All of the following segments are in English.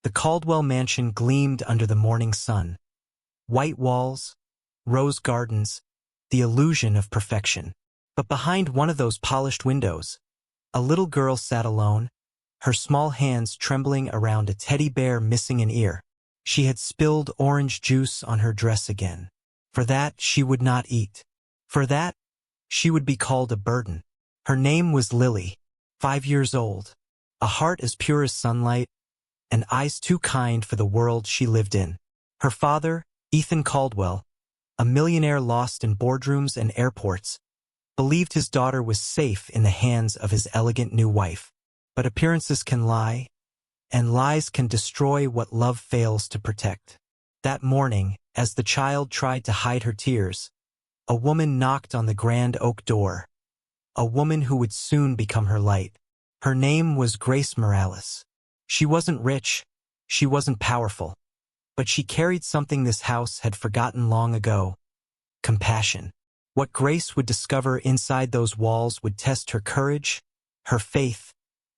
The Caldwell mansion gleamed under the morning sun. White walls, rose gardens, the illusion of perfection. But behind one of those polished windows, a little girl sat alone, her small hands trembling around a teddy bear missing an ear. She had spilled orange juice on her dress again. For that, she would not eat. For that, she would be called a burden. Her name was Lily, 5 years old, a heart as pure as sunlight, and eyes too kind for the world she lived in. Her father, Ethan Caldwell, a millionaire lost in boardrooms and airports, believed his daughter was safe in the hands of his elegant new wife. But appearances can lie, and lies can destroy what love fails to protect. That morning, as the child tried to hide her tears, a woman knocked on the grand oak door, a woman who would soon become her light. Her name was Grace Morales. She wasn't rich, she wasn't powerful, but she carried something this house had forgotten long ago: compassion. What Grace would discover inside those walls would test her courage, her faith,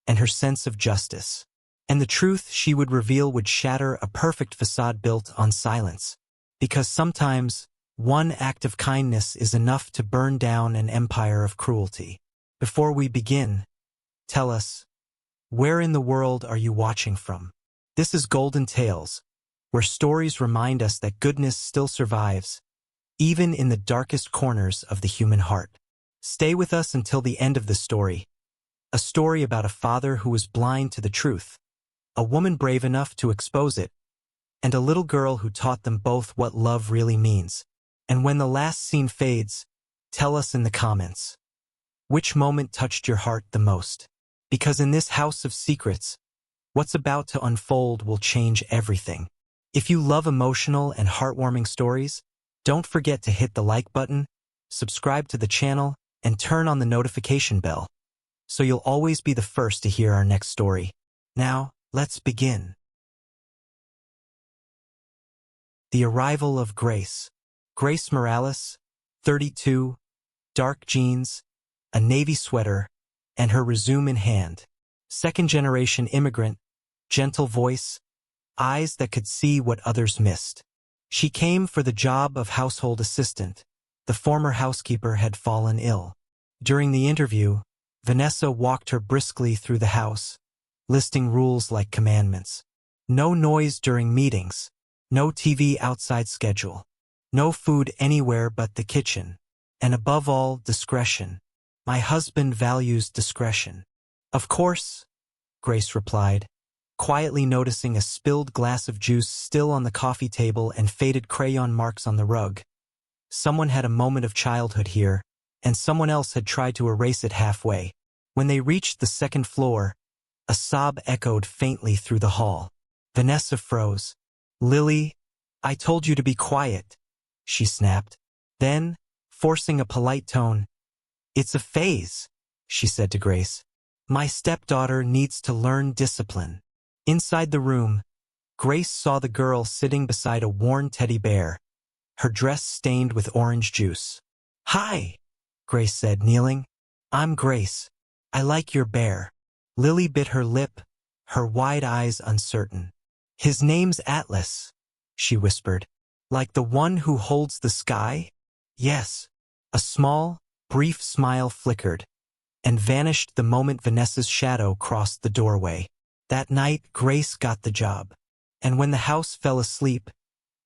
and her sense of justice. And the truth she would reveal would shatter a perfect facade built on silence. Because sometimes, one act of kindness is enough to burn down an empire of cruelty. Before we begin, tell us, where in the world are you watching from? This is Golden Tales, where stories remind us that goodness still survives, even in the darkest corners of the human heart. Stay with us until the end of the story. A story about a father who was blind to the truth, a woman brave enough to expose it, and a little girl who taught them both what love really means. And when the last scene fades, tell us in the comments, which moment touched your heart the most? Because in this house of secrets, what's about to unfold will change everything. If you love emotional and heartwarming stories, don't forget to hit the like button, subscribe to the channel, and turn on the notification bell, so you'll always be the first to hear our next story. Now, let's begin. The arrival of Grace. Grace Morales, 32, dark jeans, a navy sweater, and her resume in hand. Second-generation immigrant, gentle voice, eyes that could see what others missed. She came for the job of household assistant. The former housekeeper had fallen ill. During the interview, Vanessa walked her briskly through the house, listing rules like commandments. No noise during meetings, no TV outside schedule, no food anywhere but the kitchen, and above all, discretion. My husband values discretion. Of course, Grace replied, quietly noticing a spilled glass of juice still on the coffee table and faded crayon marks on the rug. Someone had a moment of childhood here, and someone else had tried to erase it halfway. When they reached the second floor, a sob echoed faintly through the hall. Vanessa froze. "Lily, I told you to be quiet," she snapped. Then, forcing a polite tone, "It's a phase," she said to Grace. "My stepdaughter needs to learn discipline." Inside the room, Grace saw the girl sitting beside a worn teddy bear, her dress stained with orange juice. "Hi," Grace said, kneeling. "I'm Grace. I like your bear." Lily bit her lip, her wide eyes uncertain. "His name's Atlas," she whispered. "Like the one who holds the sky?" "Yes." A small, brief smile flickered, and vanished the moment Vanessa's shadow crossed the doorway. That night, Grace got the job. And when the house fell asleep,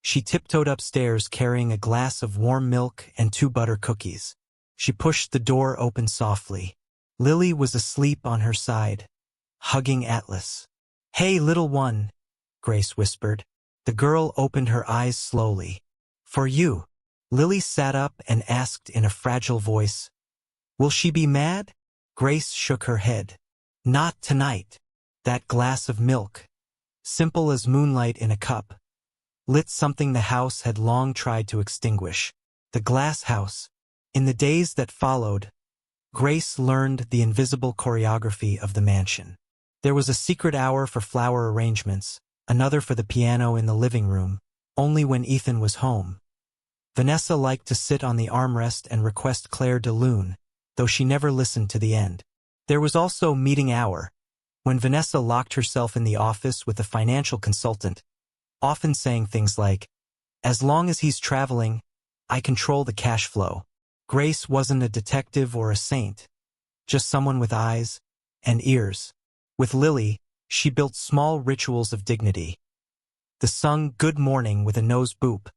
she tiptoed upstairs carrying a glass of warm milk and 2 butter cookies. She pushed the door open softly. Lily was asleep on her side, hugging Atlas. "Hey, little one," Grace whispered. The girl opened her eyes slowly. "For you." Lily sat up and asked in a fragile voice, "Will she be mad?" Grace shook her head. "Not tonight." That glass of milk, simple as moonlight in a cup, lit something the house had long tried to extinguish. The glass house. In the days that followed, Grace learned the invisible choreography of the mansion. There was a secret hour for flower arrangements, another for the piano in the living room, only when Ethan was home. Vanessa liked to sit on the armrest and request Claire de Lune, though she never listened to the end. There was also meeting hour, When Vanessa locked herself in the office with a financial consultant, often saying things like, "As long as he's traveling, I control the cash flow." Grace wasn't a detective or a saint, just someone with eyes and ears. With Lily, she built small rituals of dignity. The sung "Good Morning" with a nose boop,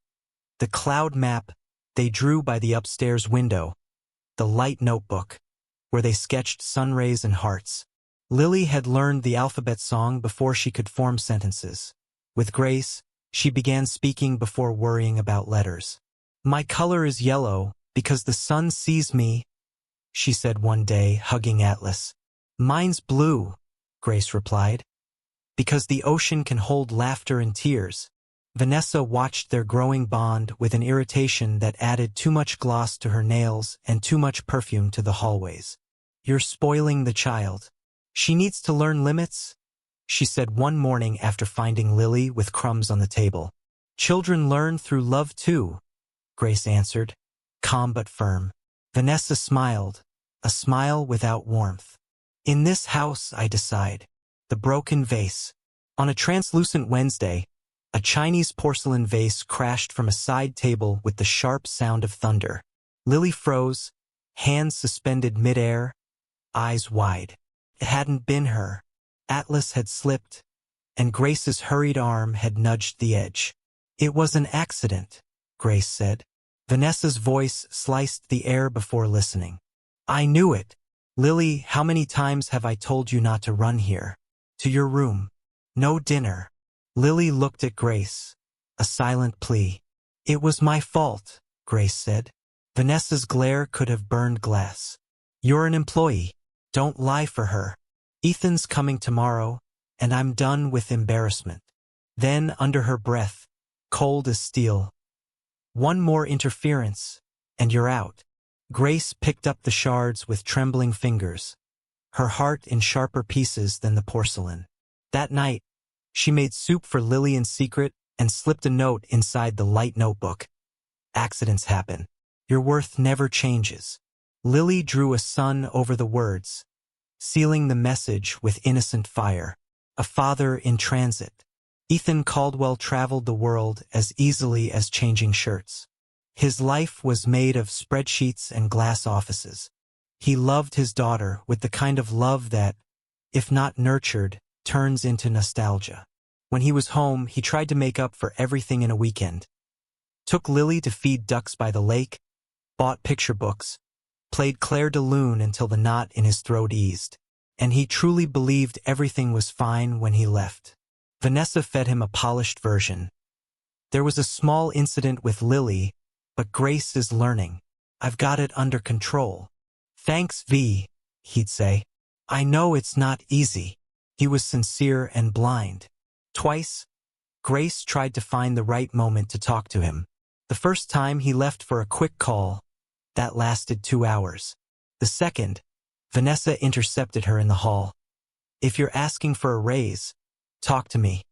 the cloud map they drew by the upstairs window, the light notebook, where they sketched sun rays and hearts. Lily had learned the alphabet song before she could form sentences. With Grace, she began speaking before worrying about letters. "My color is yellow because the sun sees me," she said one day, hugging Atlas. "Mine's blue," Grace replied, "because the ocean can hold laughter and tears." Vanessa watched their growing bond with an irritation that added too much gloss to her nails and too much perfume to the hallways. "You're spoiling the child. She needs to learn limits," she said one morning after finding Lily with crumbs on the table. "Children learn through love too," Grace answered, calm but firm. Vanessa smiled, a smile without warmth. "In this house, I decide." The broken vase. On a translucent Wednesday, a Chinese porcelain vase crashed from a side table with the sharp sound of thunder. Lily froze, hands suspended midair, eyes wide. It hadn't been her. Atlas had slipped, and Grace's hurried arm had nudged the edge. "It was an accident," Grace said. Vanessa's voice sliced the air before listening. "I knew it. Lily, how many times have I told you not to run here? To your room. No dinner." Lily looked at Grace, a silent plea. "It was my fault," Grace said. Vanessa's glare could have burned glass. "You're an employee. Don't lie for her. Ethan's coming tomorrow, and I'm done with embarrassment." Then, under her breath, cold as steel, "One more interference, and you're out." Grace picked up the shards with trembling fingers, her heart in sharper pieces than the porcelain. That night, she made soup for Lily in secret and slipped a note inside the light notebook. "Accidents happen. Your worth never changes." Lily drew a sun over the words, sealing the message with innocent fire. A father in transit. Ethan Caldwell traveled the world as easily as changing shirts. His life was made of spreadsheets and glass offices. He loved his daughter with the kind of love that, if not nurtured, turns into nostalgia. When he was home, he tried to make up for everything in a weekend. Took Lily to feed ducks by the lake, bought picture books, played Claire de Lune until the knot in his throat eased. And he truly believed everything was fine when he left. Vanessa fed him a polished version. There was a small incident with Lily, but Grace is learning. "I've got it under control." "Thanks, V," he'd say. "I know it's not easy." He was sincere and blind. Twice, Grace tried to find the right moment to talk to him. The first time he left for a quick call. That lasted 2 hours. The second, Vanessa intercepted her in the hall. "If you're asking for a raise, talk to me."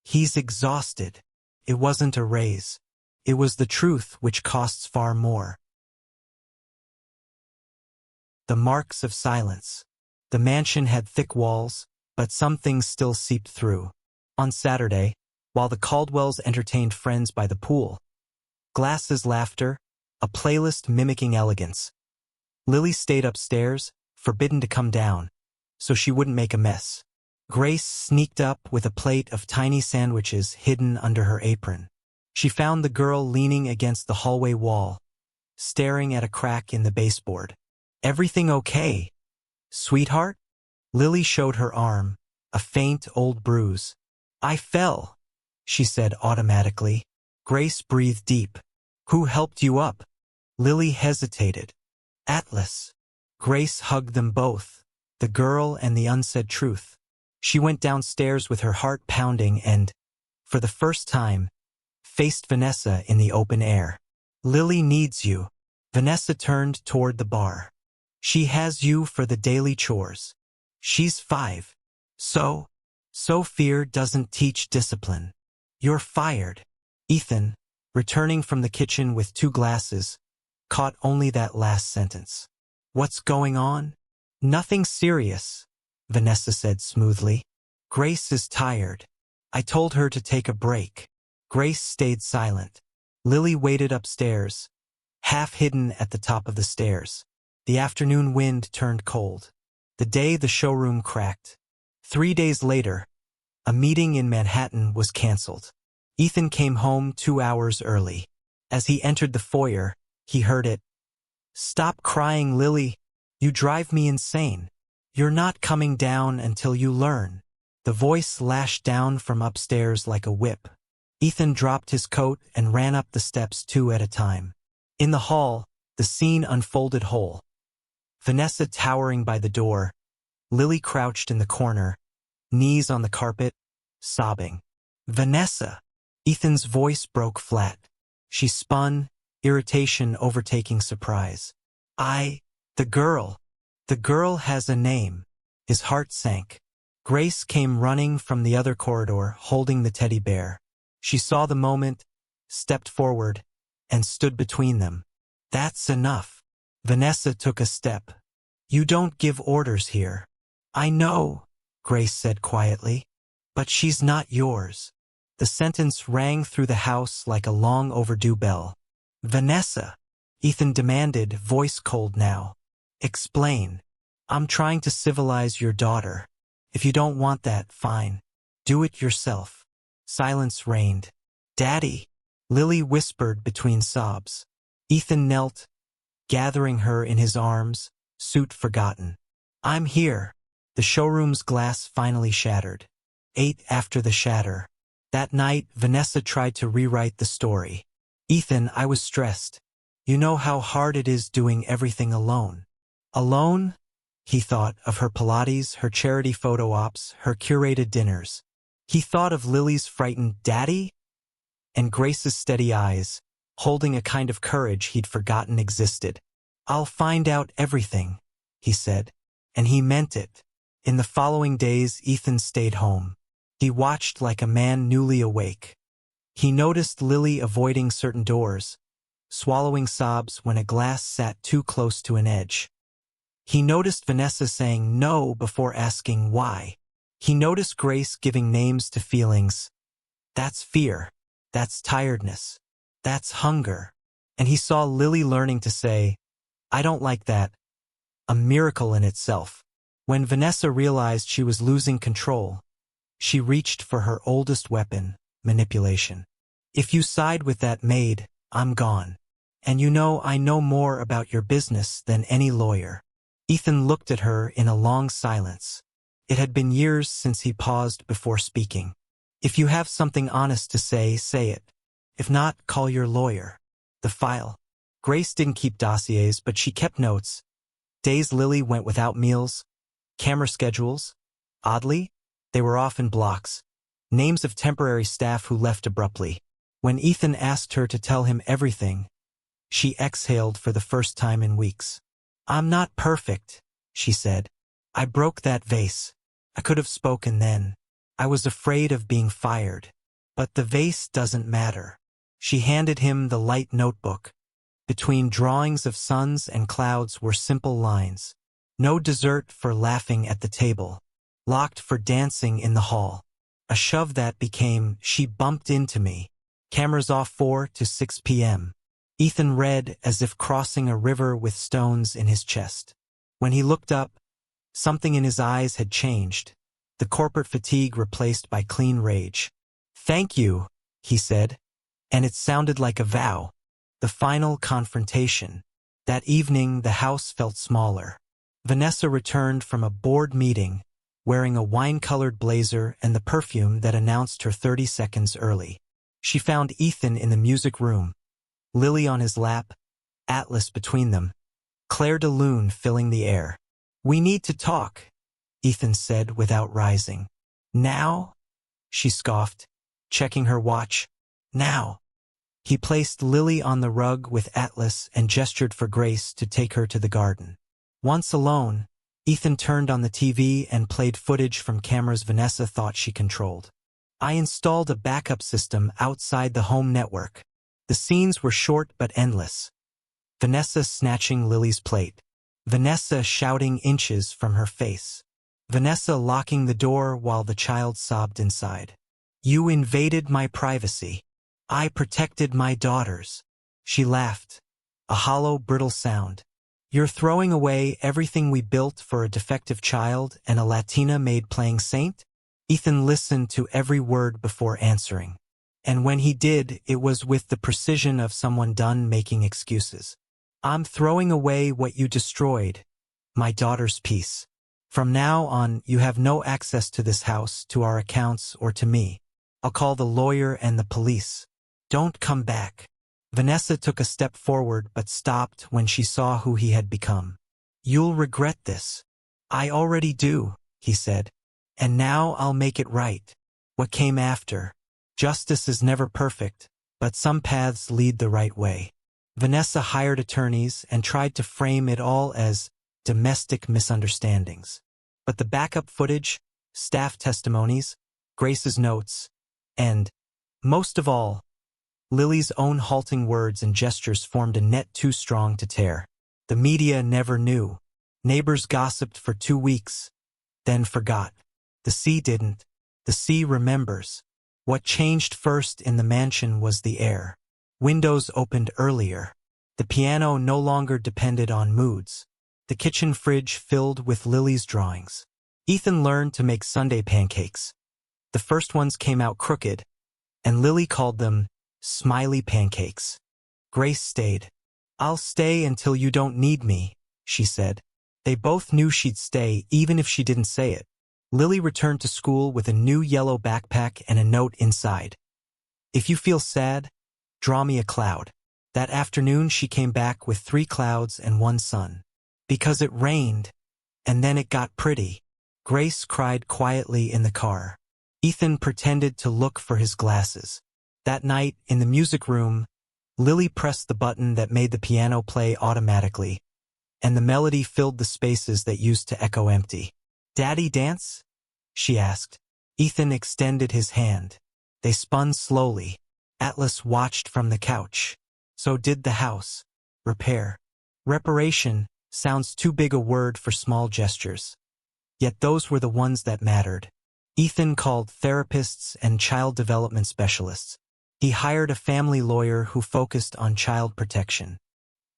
He's exhausted. It wasn't a raise. It was the truth, which costs far more. The marks of silence. The mansion had thick walls, but some things still seeped through. On Saturday, while the Caldwells entertained friends by the pool, glasses laughter, a playlist mimicking elegance. Lily stayed upstairs, forbidden to come down, so she wouldn't make a mess. Grace sneaked up with a plate of tiny sandwiches hidden under her apron. She found the girl leaning against the hallway wall, staring at a crack in the baseboard. "Everything okay, sweetheart?" Lily showed her arm, a faint old bruise. "I fell," she said automatically. Grace breathed deep. "Who helped you up?" Lily hesitated. "Atlas." Grace hugged them both, the girl and the unsaid truth. She went downstairs with her heart pounding and, for the first time, faced Vanessa in the open air. "Lily needs you." Vanessa turned toward the bar. "She has you for the daily chores. She's 5. So fear doesn't teach discipline. You're fired." Ethan, returning from the kitchen with 2 glasses, caught only that last sentence. "What's going on?" "Nothing serious," Vanessa said smoothly. Grace is tired. I told her to take a break. Grace stayed silent. Lily waited upstairs, half hidden at the top of the stairs. The afternoon wind turned cold. The day the showroom cracked. 3 days later, a meeting in Manhattan was canceled. Ethan came home 2 hours early. As he entered the foyer, he heard it. Stop crying, Lily. You drive me insane. You're not coming down until you learn. The voice lashed down from upstairs like a whip. Ethan dropped his coat and ran up the steps 2 at a time. In the hall, the scene unfolded whole. Vanessa towering by the door, Lily crouched in the corner, knees on the carpet, sobbing. Vanessa! Ethan's voice broke flat. She spun, irritation overtaking surprise. The girl has a name. His heart sank. Grace came running from the other corridor, holding the teddy bear. She saw the moment, stepped forward, and stood between them. That's enough. Vanessa took a step. You don't give orders here. I know, Grace said quietly, but she's not yours. The sentence rang through the house like a long overdue bell. Vanessa, Ethan demanded, voice cold now. Explain. I'm trying to civilize your daughter. If you don't want that, fine. Do it yourself. Silence reigned. Daddy, Lily whispered between sobs. Ethan knelt, gathering her in his arms, suit forgotten. I'm here. The showroom's glass finally shattered. 8 after the shatter. That night, Vanessa tried to rewrite the story. Ethan, I was stressed. You know how hard it is doing everything alone. Alone? He thought of her Pilates, her charity photo ops, her curated dinners. He thought of Lily's frightened daddy and Grace's steady eyes, holding a kind of courage he'd forgotten existed. I'll find out everything, he said, and he meant it. In the following days, Ethan stayed home. He watched like a man newly awake. He noticed Lily avoiding certain doors, swallowing sobs when a glass sat too close to an edge. He noticed Vanessa saying no before asking why. He noticed Grace giving names to feelings. That's fear. That's tiredness. That's hunger. And he saw Lily learning to say, I don't like that. A miracle in itself. When Vanessa realized she was losing control, she reached for her oldest weapon, manipulation. If you side with that maid, I'm gone. And you know I know more about your business than any lawyer. Ethan looked at her in a long silence. It had been years since he paused before speaking. If you have something honest to say, say it. If not, call your lawyer. The file. Grace didn't keep dossiers, but she kept notes. Days Lily went without meals. Camera schedules. Oddly, they were often blocks. Names of temporary staff who left abruptly. When Ethan asked her to tell him everything, she exhaled for the first time in weeks. I'm not perfect, she said. I broke that vase. I could have spoken then. I was afraid of being fired. But the vase doesn't matter. She handed him the light notebook. Between drawings of suns and clouds were simple lines. No dessert for laughing at the table. Locked for dancing in the hall. A shove that became, she bumped into me. Cameras off 4 to 6 p.m. Ethan read as if crossing a river with stones in his chest. When he looked up, something in his eyes had changed. The corporate fatigue replaced by clean rage. Thank you, he said, and it sounded like a vow. The final confrontation. That evening, the house felt smaller. Vanessa returned from a board meeting, wearing a wine-colored blazer and the perfume that announced her 30 seconds early. She found Ethan in the music room, Lily on his lap, Atlas between them, Claire de Lune filling the air. We need to talk, Ethan said without rising. Now? She scoffed, checking her watch. Now. He placed Lily on the rug with Atlas and gestured for Grace to take her to the garden. Once alone, Ethan turned on the TV and played footage from cameras Vanessa thought she controlled. I installed a backup system outside the home network. The scenes were short but endless. Vanessa snatching Lily's plate. Vanessa shouting inches from her face. Vanessa locking the door while the child sobbed inside. You invaded my privacy. I protected my daughters. She laughed. A hollow, brittle sound. You're throwing away everything we built for a defective child and a Latina maid playing saint? Ethan listened to every word before answering. And when he did, it was with the precision of someone done making excuses. I'm throwing away what you destroyed, my daughter's peace. From now on, you have no access to this house, to our accounts, or to me. I'll call the lawyer and the police. Don't come back. Vanessa took a step forward but stopped when she saw who he had become. You'll regret this. I already do, he said. And now I'll make it right. What came after? Justice is never perfect, but some paths lead the right way. Vanessa hired attorneys and tried to frame it all as domestic misunderstandings. But the backup footage, staff testimonies, Grace's notes, and, most of all, Lily's own halting words and gestures formed a net too strong to tear. The media never knew. Neighbors gossiped for 2 weeks, then forgot. The sea didn't. The sea remembers. What changed first in the mansion was the air. Windows opened earlier. The piano no longer depended on moods. The kitchen fridge filled with Lily's drawings. Ethan learned to make Sunday pancakes. The first ones came out crooked, and Lily called them smiley pancakes. Grace stayed. I'll stay until you don't need me, she said. They both knew she'd stay even if she didn't say it. Lily returned to school with a new yellow backpack and a note inside. If you feel sad, draw me a cloud. That afternoon she came back with 3 clouds and 1 sun. Because it rained, and then it got pretty. Grace cried quietly in the car. Ethan pretended to look for his glasses. That night, in the music room, Lily pressed the button that made the piano play automatically, and the melody filled the spaces that used to echo empty. Daddy dance? She asked. Ethan extended his hand. They spun slowly. Atlas watched from the couch. So did the house. Repair. Reparation sounds too big a word for small gestures. Yet those were the ones that mattered. Ethan called therapists and child development specialists. He hired a family lawyer who focused on child protection.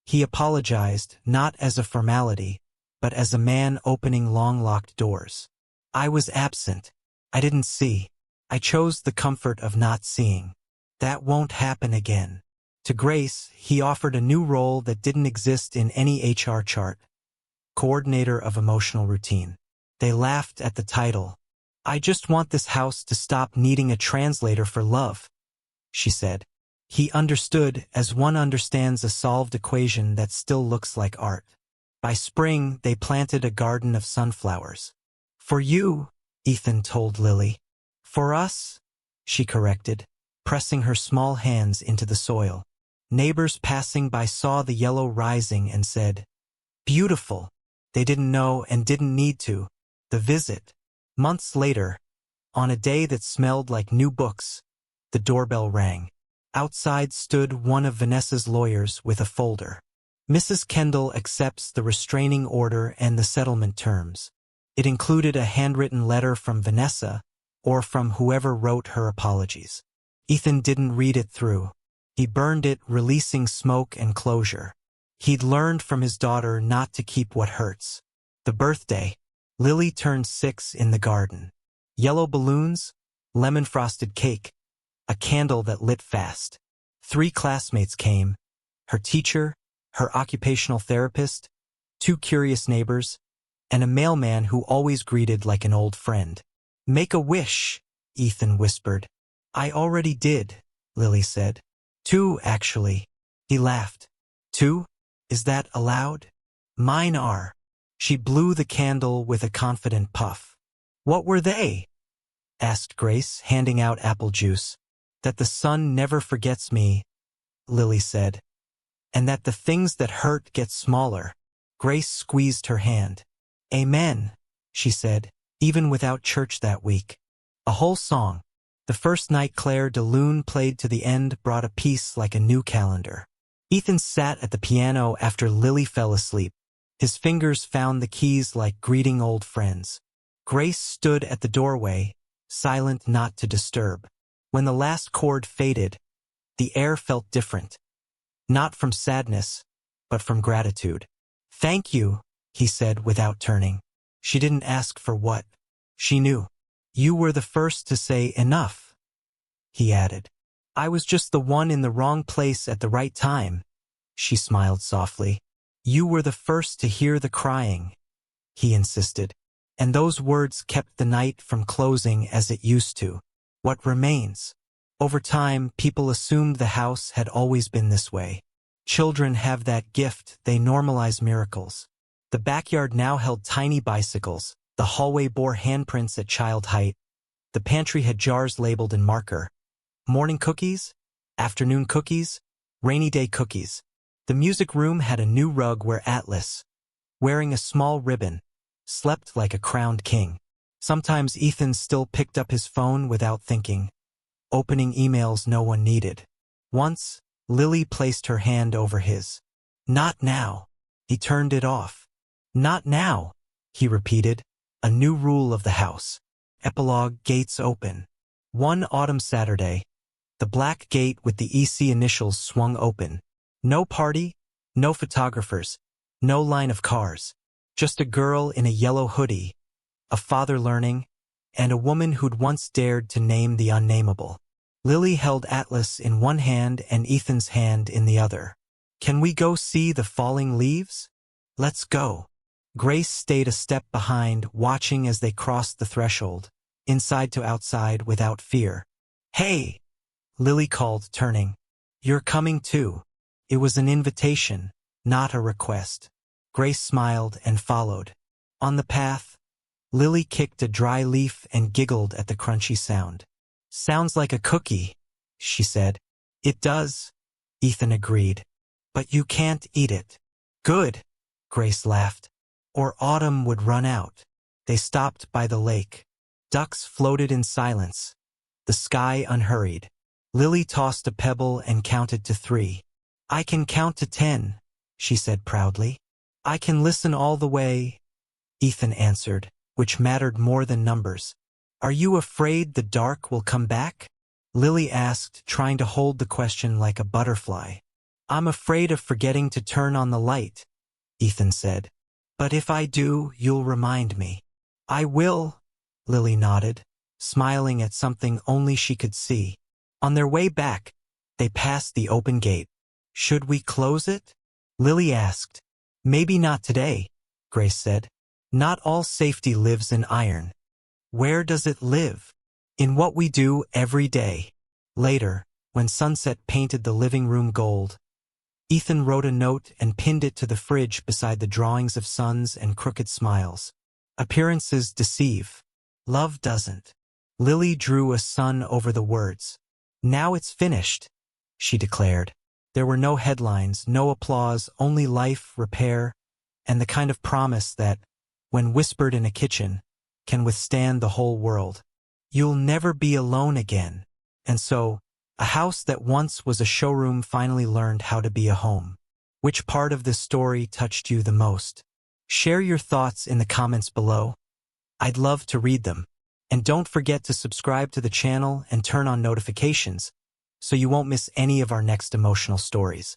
He apologized, not as a formality, but as a man opening long-locked doors. I was absent. I didn't see. I chose the comfort of not seeing. That won't happen again. To Grace, he offered a new role that didn't exist in any HR chart. Coordinator of Emotional Routine. They laughed at the title. I just want this house to stop needing a translator for love, she said. He understood as one understands a solved equation that still looks like art. By spring, they planted a garden of sunflowers. For you, Ethan told Lily. For us, she corrected, pressing her small hands into the soil. Neighbors passing by saw the yellow rising and said, beautiful. They didn't know and didn't need to. The visit. Months later, on a day that smelled like new books, the doorbell rang. Outside stood one of Vanessa's lawyers with a folder. Mrs. Kendall accepts the restraining order and the settlement terms. It included a handwritten letter from Vanessa, or from whoever wrote her apologies. Ethan didn't read it through. He burned it, releasing smoke and closure. He'd learned from his daughter not to keep what hurts. The birthday. Lily turned 6 in the garden. Yellow balloons, lemon-frosted cake, a candle that lit fast. 3 classmates came, her teacher, her occupational therapist, 2 curious neighbors, and a mailman who always greeted like an old friend. Make a wish, Ethan whispered. I already did, Lily said. 2, actually. He laughed. 2? Is that allowed? Mine are. She blew the candle with a confident puff. What were they? Asked Grace, handing out apple juice. That the sun never forgets me, Lily said. And that the things that hurt get smaller. Grace squeezed her hand. Amen, she said, even without church that week. A whole song. The first night Claire de Lune played to the end brought a piece like a new calendar. Ethan sat at the piano after Lily fell asleep. His fingers found the keys like greeting old friends. Grace stood at the doorway, silent not to disturb. When the last chord faded, the air felt different. Not from sadness, but from gratitude. "Thank you," he said without turning. She didn't ask for what. She knew. "You were the first to say enough," he added. "I was just the one in the wrong place at the right time," she smiled softly. "You were the first to hear the crying," he insisted. And those words kept the night from closing as it used to. What remains? Over time, people assumed the house had always been this way. Children have that gift, they normalize miracles. The backyard now held tiny bicycles, the hallway bore handprints at child height, the pantry had jars labeled in marker. Morning cookies, afternoon cookies, rainy day cookies. The music room had a new rug where Atlas, wearing a small ribbon, slept like a crowned king. Sometimes Ethan still picked up his phone without thinking, opening emails no one needed. Once, Lily placed her hand over his. "Not now." He turned it off. "Not now," he repeated, a new rule of the house. Epilogue. Gates open. One autumn Saturday, the black gate with the EC initials swung open. No party, no photographers, no line of cars. Just a girl in a yellow hoodie, a father learning, and a woman who'd once dared to name the unnameable. Lily held Atlas in one hand and Ethan's hand in the other. "Can we go see the falling leaves?" "Let's go." Grace stayed a step behind, watching as they crossed the threshold, inside to outside without fear. "Hey!" Lily called, turning. "You're coming too." It was an invitation, not a request. Grace smiled and followed. On the path, Lily kicked a dry leaf and giggled at the crunchy sound. "Sounds like a cookie," she said. "It does," Ethan agreed. "But you can't eat it." "Good," Grace laughed. "Or autumn would run out." They stopped by the lake. Ducks floated in silence. The sky unhurried. Lily tossed a pebble and counted to 3. "I can count to 10, she said proudly. "I can listen all the way," Ethan answered, which mattered more than numbers. "Are you afraid the dark will come back?" Lily asked, trying to hold the question like a butterfly. "I'm afraid of forgetting to turn on the light," Ethan said. "But if I do, you'll remind me." "I will," Lily nodded, smiling at something only she could see. On their way back, they passed the open gate. "Should we close it?" Lily asked. "Maybe not today," Grace said. "Not all safety lives in iron." "Where does it live?" "In what we do every day." Later, when sunset painted the living room gold, Ethan wrote a note and pinned it to the fridge beside the drawings of suns and crooked smiles. "Appearances deceive. Love doesn't." Lily drew a sun over the words. "Now it's finished," she declared. There were no headlines, no applause, only life, repair, and the kind of promise that, when whispered in a kitchen, can withstand the whole world. "You'll never be alone again." And so, a house that once was a showroom finally learned how to be a home. Which part of this story touched you the most? Share your thoughts in the comments below. I'd love to read them. And don't forget to subscribe to the channel and turn on notifications so you won't miss any of our next emotional stories.